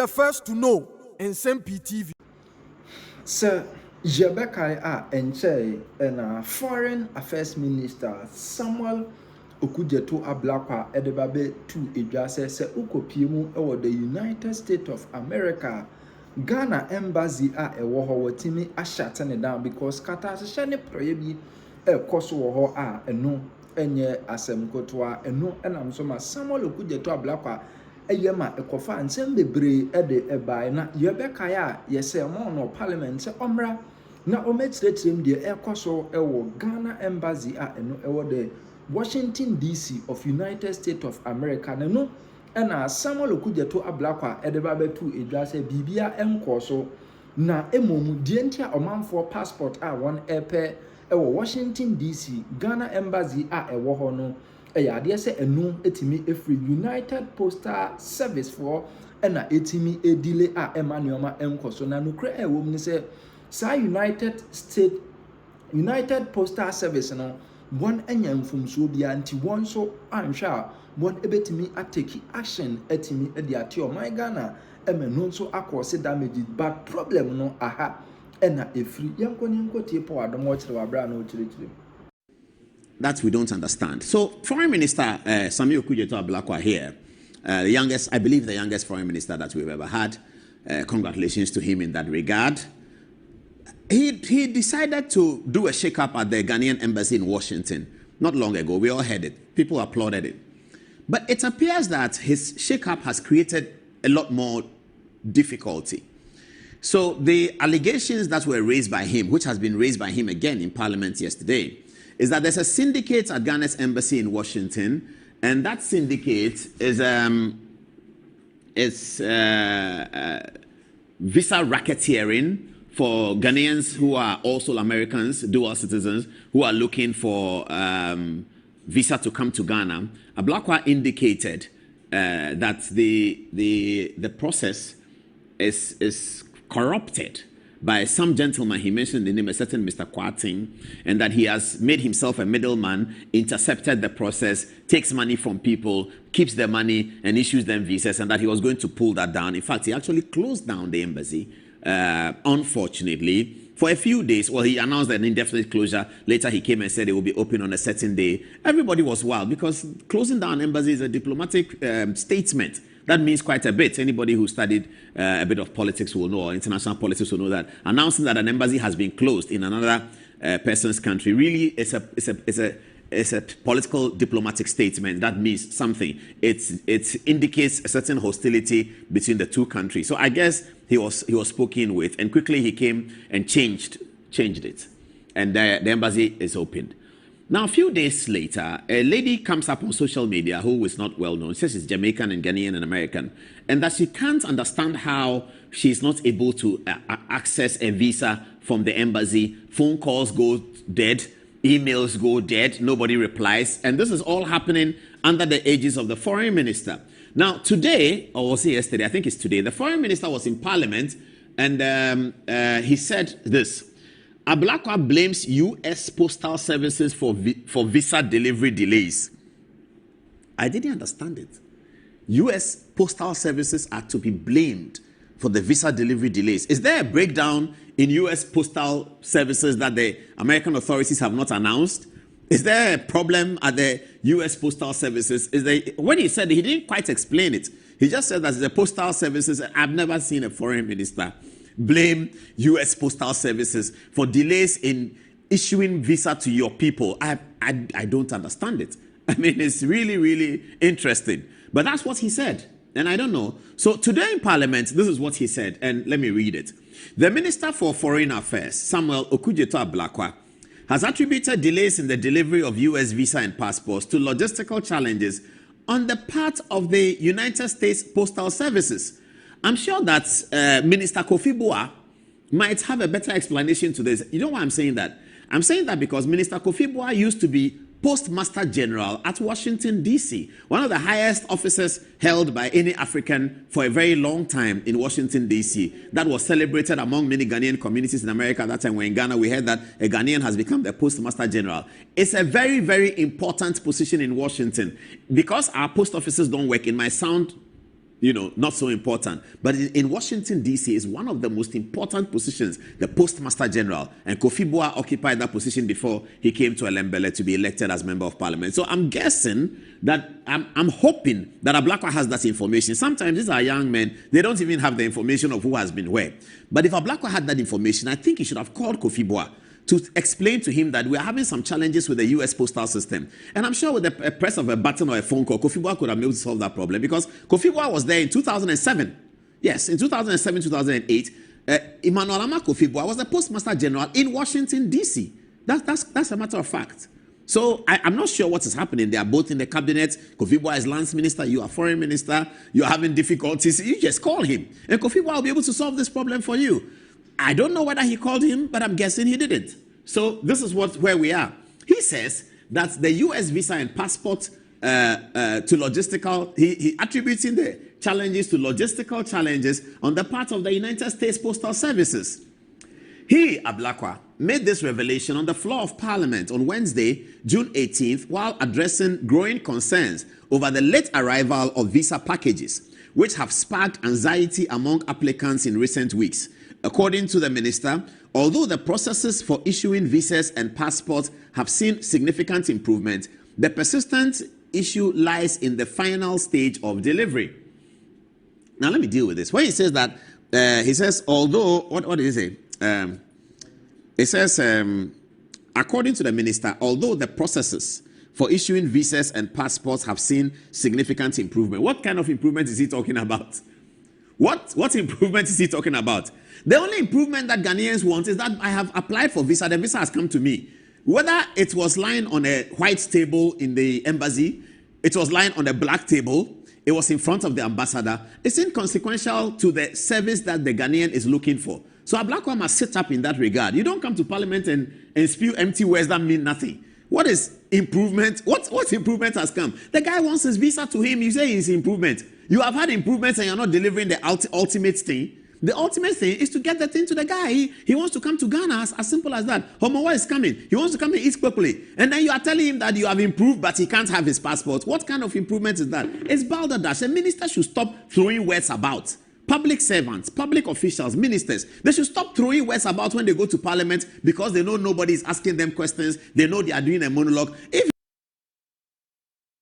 the first to know Nsem-Pii TV. Sir, Jebekai Enche and Foreign Affairs Minister Samuel Okudzeto Ablakwa Edebabe to Ejase se ukopiemu ewo the United States of America. Ghana embassy ewo ho watimi ashate down because kata se ne proye bi ekoso wo ho eno enye asem kotoa eno enam so ma Samuel Okudzeto Ablakwa eyema ekofa nsem bebre ede ebai na Jebekai yese mo no parliament se omra na ometiretirim de ekoso ewo Ghana embassy eno ewo de Washington DC of United States of America no na Samuel Okudzeto Ablakwa edebabe tu edwase bibia enkoso na emomu die ntia omanfo passport won epe ewo Washington DC Ghana embassy ewo ho no eyade se enu etimi efri United Postal Service for na etimi edile emanioma enkoso na nukre ewo ni se sa United Postal Service no one enyam from so bia nti one so ansha one ebetimi ateki action etimi edi ati o my Ghana no so akose damage but problem no aha ena efri yanko tie po adom wo kire wabra na o kire. That we don't understand. So Foreign Minister Samuel Okudzeto Ablakwa here, the youngest, I believe the youngest foreign minister that we've ever had. Congratulations to him in that regard. He decided to do a shake-up at the Ghanaian embassy in Washington not long ago. We all heard it. People applauded it. But it appears that his shake-up has created a lot more difficulty. So the allegations that were raised by him, which has been raised by him again in Parliament yesterday, is that there's a syndicate at Ghana's embassy in Washington, and that syndicate is visa racketeering for Ghanaians who are also Americans, dual citizens, who are looking for visa to come to Ghana. Ablakwa indicated that the process is corrupted by some gentleman. He mentioned the name, a certain Mr. Kwating, and that he has made himself a middleman, intercepted the process, takes money from people, keeps the money, and issues them visas, and that he was going to pull that down. In fact, he actually closed down the embassy. Unfortunately, for a few days. Well, he announced an indefinite closure. Later, he came and said it will be open on a certain day. Everybody was wild because closing down embassy is a diplomatic statement. That means quite a bit. Anybody who studied a bit of politics will know, or international politics will know that announcing that an embassy has been closed in another person's country really is a political diplomatic statement. That means something. It indicates a certain hostility between the two countries. So I guess he was spoken with, and quickly he came and changed it, and the embassy is opened. Now, a few days later, a lady comes up on social media who is not well known. She says she's Jamaican and Ghanaian and American, and that she can't understand how she's not able to access a visa from the embassy. Phone calls go dead. Emails go dead, nobody replies, and this is all happening under the aegis of the foreign minister. Now, today, or was it yesterday? I think it's today. The foreign minister was in Parliament, and he said this: Ablakwa blames U.S. Postal Services for visa delivery delays. I didn't understand it. U.S. Postal Services are to be blamed for the visa delivery delays. Is there a breakdown in U.S. Postal Services that the American authorities have not announced? Is there a problem at the U.S. Postal Services? When he said it, he didn't quite explain it. He just said that the Postal Services, I've never seen a foreign minister blame U.S. Postal Services for delays in issuing visa to your people. I don't understand it. I mean, it's really, really interesting. But that's what he said. And I don't know. So today in Parliament, this is what he said, and let me read it. The Minister for Foreign Affairs, Samuel Okudzeto Ablakwa, has attributed delays in the delivery of U.S. visa and passports to logistical challenges on the part of the United States Postal Services. I'm sure that Minister Kofi Boah might have a better explanation to this. You know why I'm saying that? I'm saying that because Minister Kofi Boah used to be Postmaster General at Washington, D.C., one of the highest offices held by any African for a very long time in Washington, D.C. That was celebrated among many Ghanaian communities in America. At that time, when in Ghana, we heard that a Ghanaian has become the Postmaster General. It's a very, very important position in Washington. Because our post offices don't work, it might sound not so important. But in Washington, D.C. is one of the most important positions, the Postmaster General. And Kofi Boah occupied that position before he came to Elembele to be elected as Member of Parliament. So I'm guessing that, I'm hoping that Ablakwa has that information. Sometimes these are young men, they don't even have the information of who has been where. But if Ablakwa had that information, I think he should have called Kofi Boah to explain to him that we are having some challenges with the U.S. postal system. And I'm sure with the press of a button or a phone call, Kofi Boah could have been able to solve that problem, because Kofi Boah was there in 2007. Yes, in 2007, 2008, Emmanuel Ama Kofi Boah was the Postmaster General in Washington, D.C. That's a matter of fact. So I'm not sure what is happening. They are both in the cabinet. Kofi Boah is Lance Minister, you are Foreign Minister, you are having difficulties. You just call him. And Kofi Boah will be able to solve this problem for you. I don't know whether he called him, but I'm guessing he didn't. So this is where we are. He says that the U.S. visa and passport to logistical, he attributing the challenges to logistical challenges on the part of the United States Postal Services. He, Ablakwa, made this revelation on the floor of Parliament on Wednesday, June 18th, while addressing growing concerns over the late arrival of visa packages, which have sparked anxiety among applicants in recent weeks. According to the minister, although the processes for issuing visas and passports have seen significant improvement, the persistent issue lies in the final stage of delivery. Now, let me deal with this. When he says that, he says, although, what did he say? It says, according to the minister, although the processes for issuing visas and passports have seen significant improvement. What kind of improvement is he talking about? What improvement is he talking about? The only improvement that Ghanaians want is that I have applied for visa, the visa has come to me. Whether it was lying on a white table in the embassy, it was lying on a black table, it was in front of the ambassador, it's inconsequential to the service that the Ghanaian is looking for. So Ablakwa must sit up in that regard. You don't come to Parliament and spew empty words that mean nothing. What is improvement? What improvement has come? The guy wants his visa to him, you say it's improvement. You have had improvements and you're not delivering the ultimate thing. The ultimate thing is to get the thing to the guy. He wants to come to Ghana, as simple as that. Homowa is coming. He wants to come and eat quickly. And then you are telling him that you have improved, but he can't have his passport. What kind of improvement is that? It's balderdash. A minister should stop throwing words about. Public servants, public officials, ministers, they should stop throwing words about when they go to Parliament, because they know nobody is asking them questions. They know they are doing a monologue. If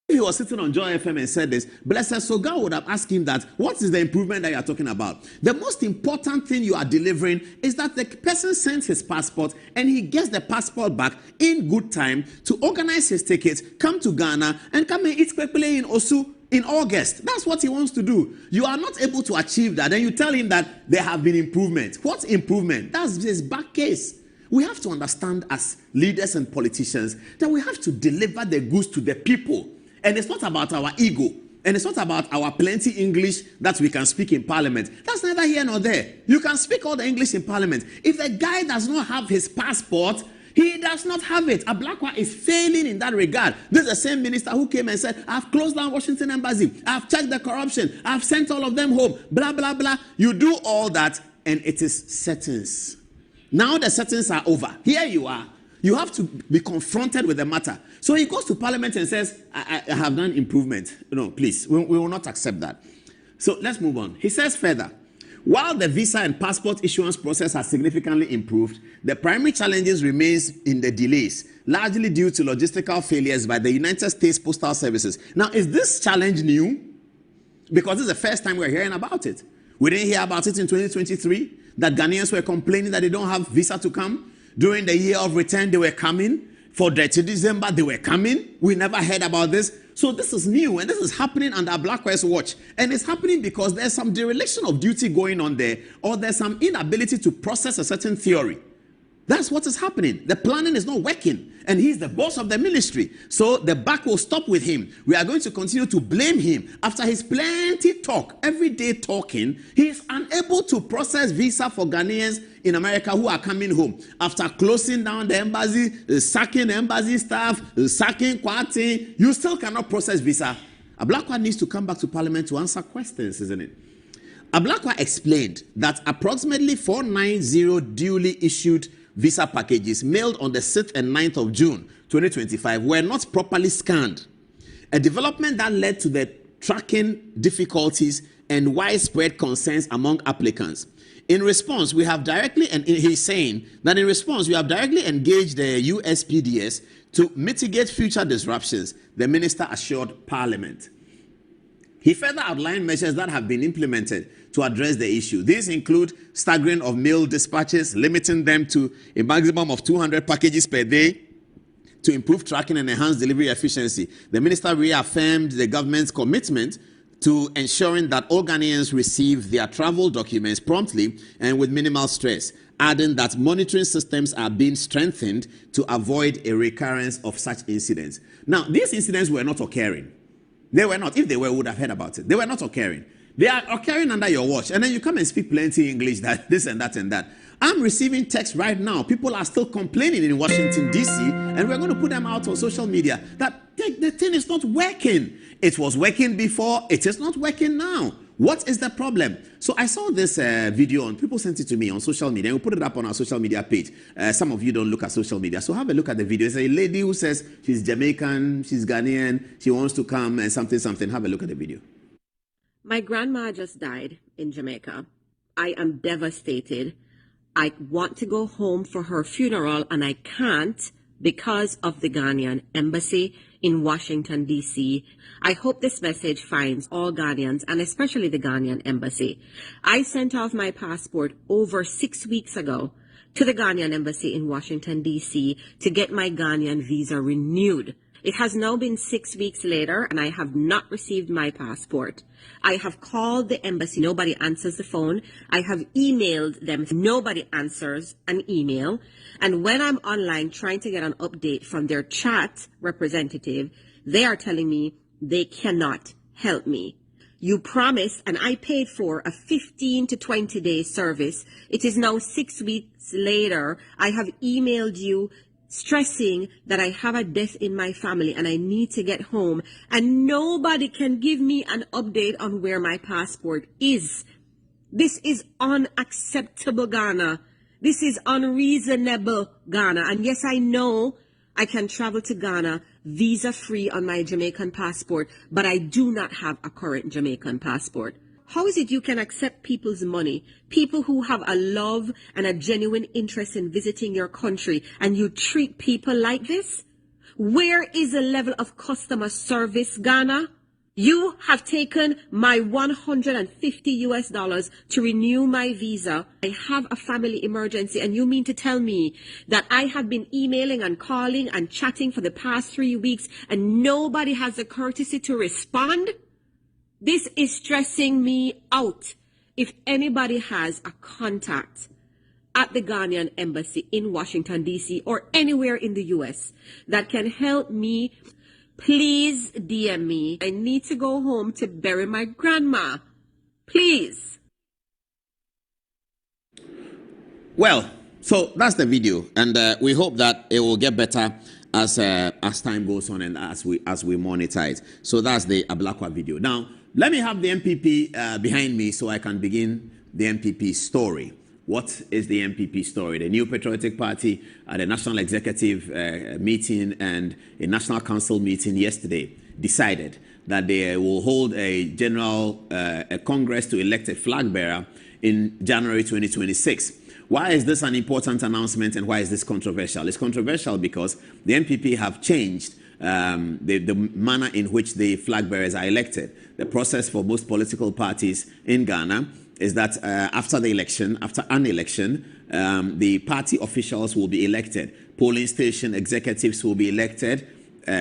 he was sitting on Joy FM and said this, Blessed Soga would have asked him that, what is the improvement that you are talking about? The most important thing you are delivering is that the person sends his passport and he gets the passport back in good time to organize his tickets, come to Ghana, and come and eat quickly in Osu in August. That's what he wants to do. You are not able to achieve that, and you tell him that there have been improvements. What improvement? That's his back case. We have to understand as leaders and politicians that we have to deliver the goods to the people. And it's not about our ego. And it's not about our plenty English that we can speak in Parliament. That's neither here nor there. You can speak all the English in Parliament. If a guy does not have his passport, he does not have it. Ablakwa is failing in that regard. This is the same minister who came and said, I've closed down Washington Embassy. I've checked the corruption. I've sent all of them home. Blah, blah, blah. You do all that and it is settings. Now the settings are over. Here you are. You have to be confronted with the matter. So he goes to Parliament and says, I have done improvement. No, please, we will not accept that. So let's move on. He says further, while the visa and passport issuance process has significantly improved, the primary challenges remains in the delays, largely due to logistical failures by the United States Postal Services. Now, is this challenge new? Because this is the first time we're hearing about it. We didn't hear about it in 2023, that Ghanaians were complaining that they don't have visa to come. During the year of return, they were coming. For the December, they were coming. We never heard about this. So this is new, and this is happening under Ablakwa's watch. And it's happening because there's some dereliction of duty going on there, or there's some inability to process a certain theory. That's what is happening. The planning is not working, and he's the boss of the ministry. So the buck will stop with him. We are going to continue to blame him. After his plenty talk, everyday talking, he is unable to process visa for Ghanaians in America who are coming home. After closing down the embassy, sacking embassy staff, sacking Kwati, you still cannot process visa. Ablakwa needs to come back to Parliament to answer questions, isn't it? Ablakwa explained that approximately 490 duly issued visa packages mailed on the 6th and 9th of June 2025 were not properly scanned, a development that led to the tracking difficulties, and widespread concerns among applicants. In response, we have directly, and he's saying that in response, we have directly engaged the USPDS to mitigate future disruptions, the minister assured Parliament. He further outlined measures that have been implemented to address the issue. These include staggering of mail dispatches, limiting them to a maximum of 200 packages per day to improve tracking and enhance delivery efficiency. The minister reaffirmed the government's commitment to ensuring that all Ghanaians receive their travel documents promptly and with minimal stress, adding that monitoring systems are being strengthened to avoid a recurrence of such incidents. Now, these incidents were not occurring. They were not. If they were, we would have heard about it. They were not occurring. They are occurring under your watch. And then you come and speak plenty English, that this and that and that. I'm receiving texts right now. People are still complaining in Washington, D.C., and we're going to put them out on social media that the thing is not working. It was working before. It is not working now. What is the problem? So I saw this video on, people sent it to me on social media, and we put it up on our social media page. Some of you don't look at social media, so have a look at the video. It's a lady who says she's Jamaican, she's Ghanaian, she wants to come and something. Have a look at the video. My grandma just died in Jamaica. I am devastated. I want to go home for her funeral, and I can't because of the Ghanaian embassy in Washington, D.C. I hope this message finds all Ghanaians, and especially the Ghanaian embassy. I sent off my passport over 6 weeks ago to the Ghanaian embassy in Washington, D.C. to get my Ghanaian visa renewed. It has now been 6 weeks later, and I have not received my passport. I have called the embassy. Nobody answers the phone. I have emailed them. Nobody answers an email. And when I'm online trying to get an update from their chat representative, they are telling me they cannot help me. You promised, and I paid for a 15 to 20 day service. It is now 6 weeks later. I have emailed you stressing that I have a death in my family and I need to get home, and nobody can give me an update on where my passport is. This is unacceptable, Ghana. This is unreasonable, Ghana. And yes, I know I can travel to Ghana visa-free on my Jamaican passport, but I do not have a current Jamaican passport. How is it you can accept people's money, people who have a love and a genuine interest in visiting your country, and you treat people like this? Where is the level of customer service, Ghana? You have taken my $150 to renew my visa. I have a family emergency, and you mean to tell me that I have been emailing and calling and chatting for the past 3 weeks and nobody has the courtesy to respond? This is stressing me out. If anybody has a contact at the Ghanaian embassy in Washington, D.C. or anywhere in the U.S. that can help me, please DM me. I need to go home to bury my grandma. Please. Well, so that's the video, and we hope that it will get better as time goes on and as we monitor it. So that's the Ablakwa video. Now, let me have the MPP behind me so I can begin the MPP story. What is the MPP story? The New Patriotic Party at a National Executive meeting and a National Council meeting yesterday decided that they will hold a general a Congress to elect a flag bearer in January 2026. Why is this an important announcement, and why is this controversial? It's controversial because the MPP have changed the manner in which the flag bearers are elected. The process for most political parties in Ghana is that after an election, the party officials will be elected. Polling station executives will be elected.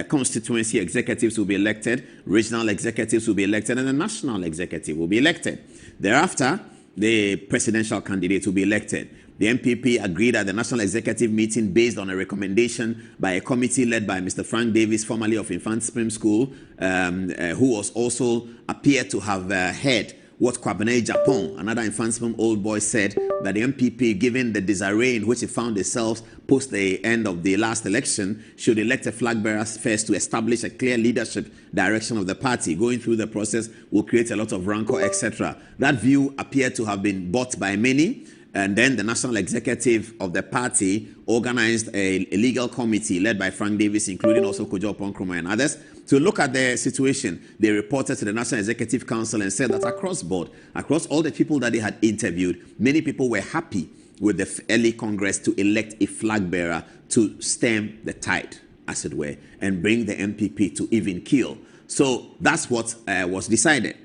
Constituency executives will be elected. Regional executives will be elected. And the national executive will be elected. Thereafter, the presidential candidate will be elected. The MPP agreed at the National Executive meeting based on a recommendation by a committee led by Mr. Frank Davis, formerly of Nsem-Pii School, who was also appeared to have heard what Kwabene Japan, another Nsem-Pii old boy, said, that the MPP, given the disarray in which it found itself post the end of the last election, should elect a flag bearer first to establish a clear leadership direction of the party. Going through the process will create a lot of rancor, etc. That view appeared to have been bought by many. And then the national executive of the party organized a legal committee led by Frank Davis, including also Kojo Ponkroma and others, to look at the situation. They reported to the National Executive Council and said that across board, across all the people that they had interviewed, many people were happy with the early Congress to elect a flag bearer to stem the tide, as it were, and bring the MPP to even keel. So that's what was decided.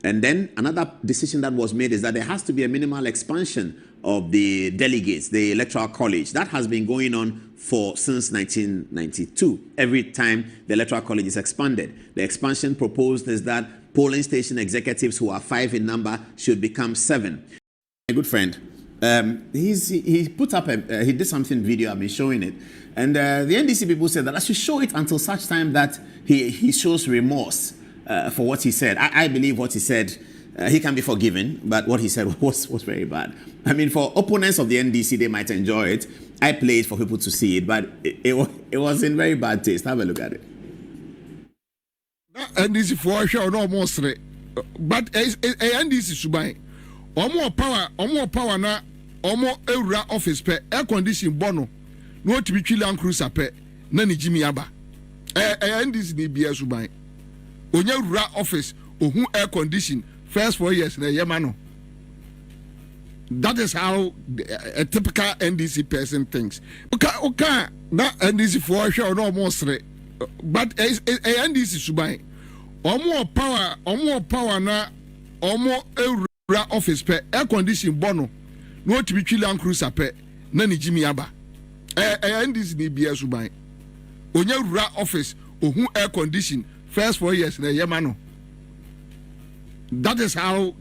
And then another decision that was made is that there has to be a minimal expansion of the delegates, the Electoral College. That has been going on since 1992. Every time the Electoral College is expanded. The expansion proposed is that polling station executives who are 5 in number should become 7. A good friend, he put up he did something video, I've been showing it. And the NDC people said that I should show it until such time that he shows remorse for what he said. I believe what he said, he can be forgiven, but what he said was very bad. I mean, for opponents of the NDC, they might enjoy it. I play it for people to see it, but it was in very bad taste. Have a look at it. NDC for sure, no more straight. But NDC subai. Omo power na omo ewura office pe air condition bono. No to be Chilean cruiser pe na ni Jimmy Aba. NDC ni bia subai. Onye ewura office ohun air condition first 4 years na yemano. That is how a typical NDC person thinks. Okay, na NDC for sure no more straight. But NDC subai. Omo power na omo ewura office pe air condition bono. No to be Chilean cruiser pe na ni Jimmy Aba. NDC ni bia subai. Onye ewura office ohun air condition first 4 years na yemano. That is how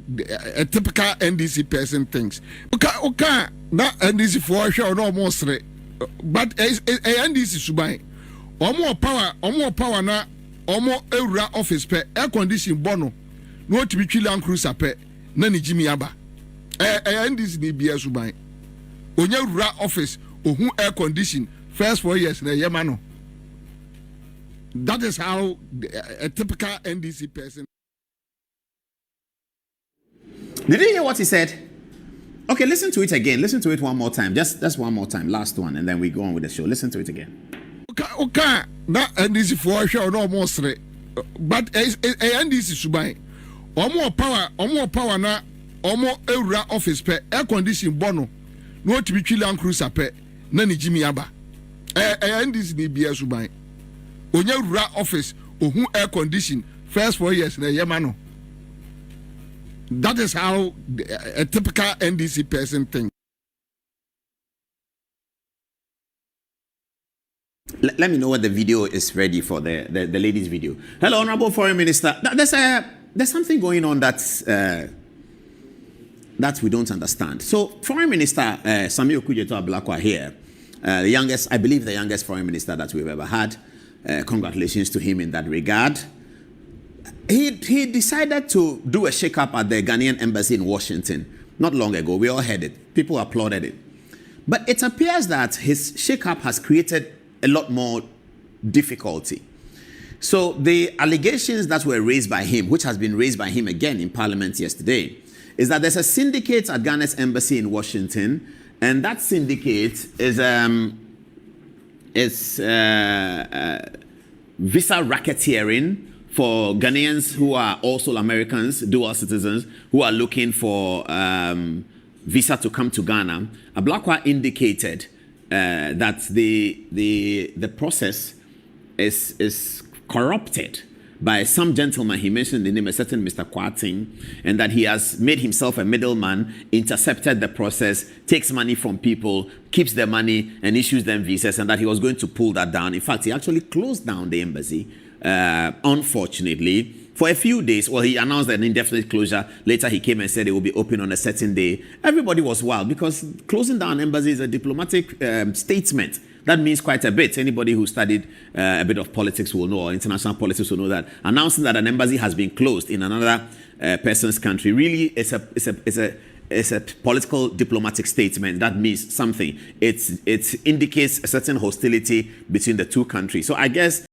a typical NDC person thinks. Okay, na NDC for sure no more straight. But NDC subai. Omo power na omo ewura office pe air condition bono. No to be Chilean cruiser pe na ni Jimmy Aba. NDC ni bia subai. Onye ewura office ohun air condition first 4 years na yemano. That is how a typical NDC person. Did you hear what he said? Okay, listen to it again. Listen to it one more time. Just one more time. Last one, and then we go on with the show. Listen to it again. Okay, na NDC for sure no more straight. But NDC subai. Omo power na omo ewura office pe air condition bono. No to be Chilean cruiser pe na ni Jimmy Aba. NDC ni bia subai. Onye ewura office ohun air condition first 4 years na yemano. That is how a typical NDC person thinks. Let me know when the video is ready for the ladies' video. Hello, Honorable Foreign Minister. There's something going on that we don't understand. So, Foreign Minister Sammy Okudzeto Ablakwa here, the youngest, I believe the youngest Foreign Minister that we've ever had. Congratulations to him in that regard. He decided to do a shake-up at the Ghanaian embassy in Washington not long ago. We all heard it. People applauded it. But it appears that his shake-up has created a lot more difficulty. So the allegations that were raised by him, which has been raised by him again in Parliament yesterday, is that there's a syndicate at Ghana's embassy in Washington, and that syndicate is visa racketeering for Ghanaians who are also Americans, dual citizens, who are looking for visa to come to Ghana. Ablakwa indicated that the process is corrupted by some gentleman. He mentioned the name, a certain Mr. Kwating, and that he has made himself a middleman, intercepted the process, takes money from people, keeps the money, and issues them visas, and that he was going to pull that down. In fact, he actually closed down the embassy, unfortunately, for a few days. Well, he announced an indefinite closure. Later, he came and said it will be open on a certain day. Everybody was wild because closing down embassy is a diplomatic statement. That means quite a bit. Anybody who studied a bit of politics will know, or international politics will know that announcing that an embassy has been closed in another person's country really is a political diplomatic statement. That means something. It indicates a certain hostility between the two countries. So I guess